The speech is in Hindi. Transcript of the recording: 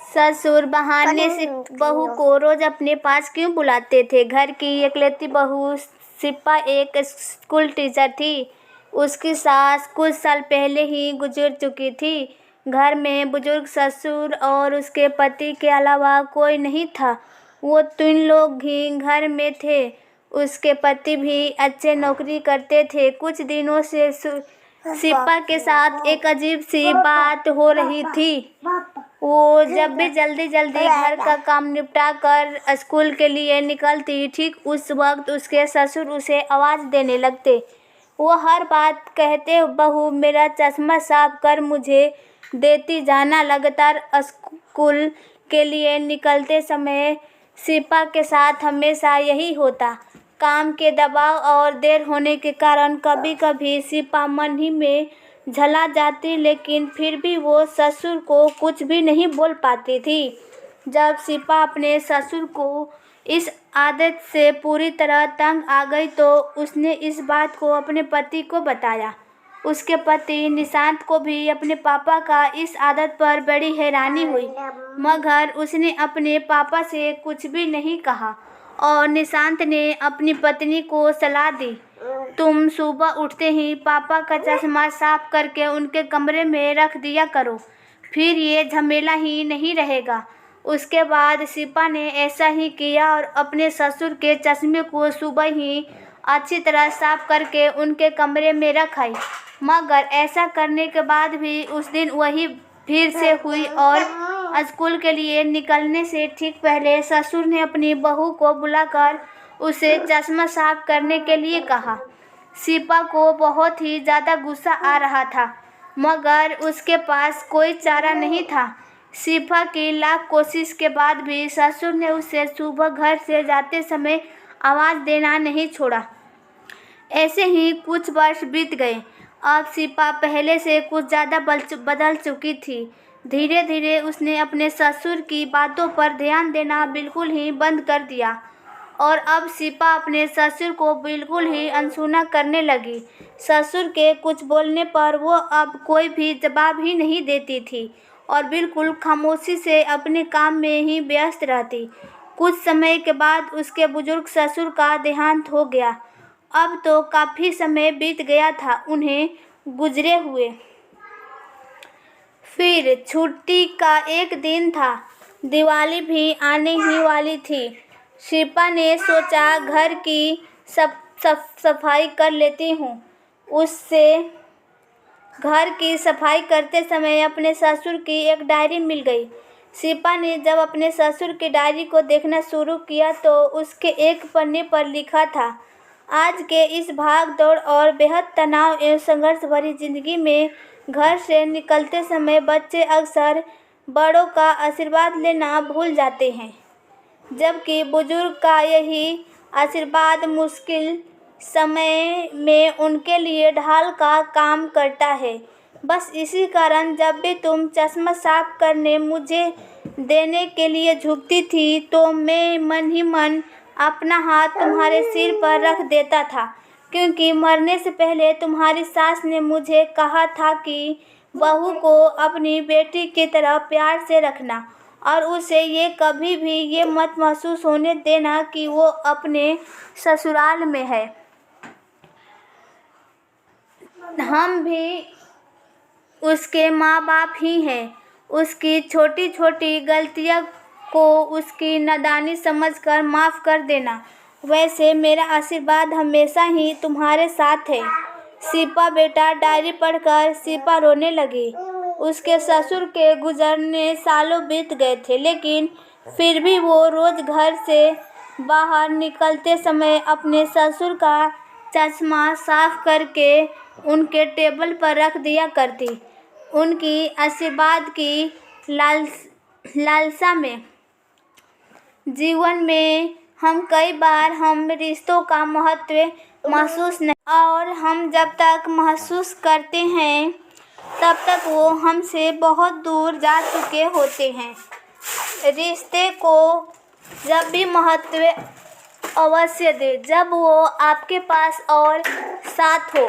ससुर बहाने से बहू को रोज अपने पास क्यों बुलाते थे। घर की इकलौती बहू शिप्पा एक स्कूल टीचर थी। उसकी सास कुछ साल पहले ही गुजर चुकी थी। घर में बुजुर्ग ससुर और उसके पति के अलावा कोई नहीं था। वो 3 लोग ही घर में थे। उसके पति भी अच्छे नौकरी करते थे। कुछ दिनों से शिप्पा के साथ एक अजीब सी बात हो रही थी। वो जब भी जल्दी जल्दी घर का काम निपटा कर स्कूल के लिए निकलती, ठीक उस वक्त उसके ससुर उसे आवाज़ देने लगते। वो हर बात कहते, बहू मेरा चश्मा साफ कर मुझे देती जाना। लगातार स्कूल के लिए निकलते समय शिप्पा के साथ हमेशा यही होता। काम के दबाव और देर होने के कारण कभी कभी शिप्पा मन ही में झला जाती, लेकिन फिर भी वो ससुर को कुछ भी नहीं बोल पाती थी। जब शिप्पा अपने ससुर को इस आदत से पूरी तरह तंग आ गई तो उसने इस बात को अपने पति को बताया। उसके पति निशांत को भी अपने पापा का इस आदत पर बड़ी हैरानी हुई, मगर उसने अपने पापा से कुछ भी नहीं कहा और निशांत ने अपनी पत्नी को सलाह दी, तुम सुबह उठते ही पापा का चश्मा साफ करके उनके कमरे में रख दिया करो, फिर ये झमेला ही नहीं रहेगा। उसके बाद शिप्पा ने ऐसा ही किया और अपने ससुर के चश्मे को सुबह ही अच्छी तरह साफ करके उनके कमरे में रख आई। मगर ऐसा करने के बाद भी उस दिन वही फिर से हुई और स्कूल के लिए निकलने से ठीक पहले ससुर ने अपनी बहू को बुलाकर उसे चश्मा साफ करने के लिए कहा। शिप्पा को बहुत ही ज़्यादा गुस्सा आ रहा था, मगर उसके पास कोई चारा नहीं था। शिप्पा की लाख कोशिश के बाद भी ससुर ने उसे सुबह घर से जाते समय आवाज़ देना नहीं छोड़ा। ऐसे ही कुछ वर्ष बीत गए। अब शिप्पा पहले से कुछ ज़्यादा बदल चुकी थी। धीरे धीरे उसने अपने ससुर की बातों पर ध्यान देना बिल्कुल ही बंद कर दिया और अब शिप्पा अपने ससुर को बिल्कुल ही अनसुना करने लगी। ससुर के कुछ बोलने पर वो अब कोई भी जवाब ही नहीं देती थी और बिल्कुल खामोशी से अपने काम में ही व्यस्त रहती। कुछ समय के बाद उसके बुजुर्ग ससुर का देहांत हो गया। अब तो काफ़ी समय बीत गया था उन्हें गुजरे हुए। फिर छुट्टी का एक दिन था। दिवाली भी आने ही वाली थी। शिप्पा ने सोचा घर की सफाई कर लेती हूँ। उससे घर की सफाई करते समय अपने ससुर की एक डायरी मिल गई। शिप्पा ने जब अपने ससुर की डायरी को देखना शुरू किया तो उसके एक पन्ने पर लिखा था, आज के इस भाग दौड़ और बेहद तनाव एवं संघर्ष भरी जिंदगी में घर से निकलते समय बच्चे अक्सर बड़ों का आशीर्वाद लेना भूल जाते हैं, जबकि बुजुर्ग का यही आशीर्वाद मुश्किल समय में उनके लिए ढाल का काम करता है। बस इसी कारण जब भी तुम चश्मा साफ करने मुझे देने के लिए झुकती थी तो मैं मन ही मन अपना हाथ तुम्हारे सिर पर रख देता था, क्योंकि मरने से पहले तुम्हारी सास ने मुझे कहा था कि बहू को अपनी बेटी की तरह प्यार से रखना और उसे ये कभी भी ये मत महसूस होने देना कि वो अपने ससुराल में है। हम भी उसके माँ बाप ही हैं। उसकी छोटी छोटी गलतियाँ को उसकी नादानी समझकर माफ़ कर देना। वैसे मेरा आशीर्वाद हमेशा ही तुम्हारे साथ है। शिप्पा बेटा। डायरी पढ़कर शिप्पा रोने लगी। उसके ससुर के गुजरने सालों बीत गए थे, लेकिन फिर भी वो रोज़ घर से बाहर निकलते समय अपने ससुर का चश्मा साफ करके उनके टेबल पर रख दिया करती। उनकी आशीर्वाद की लालसा में जीवन में हम कई बार हम रिश्तों का महत्व महसूस नहीं, और हम जब तक महसूस करते हैं तब तक वो हमसे बहुत दूर जा चुके होते हैं। रिश्ते को जब भी महत्व अवश्य दे जब वो आपके पास और साथ हो।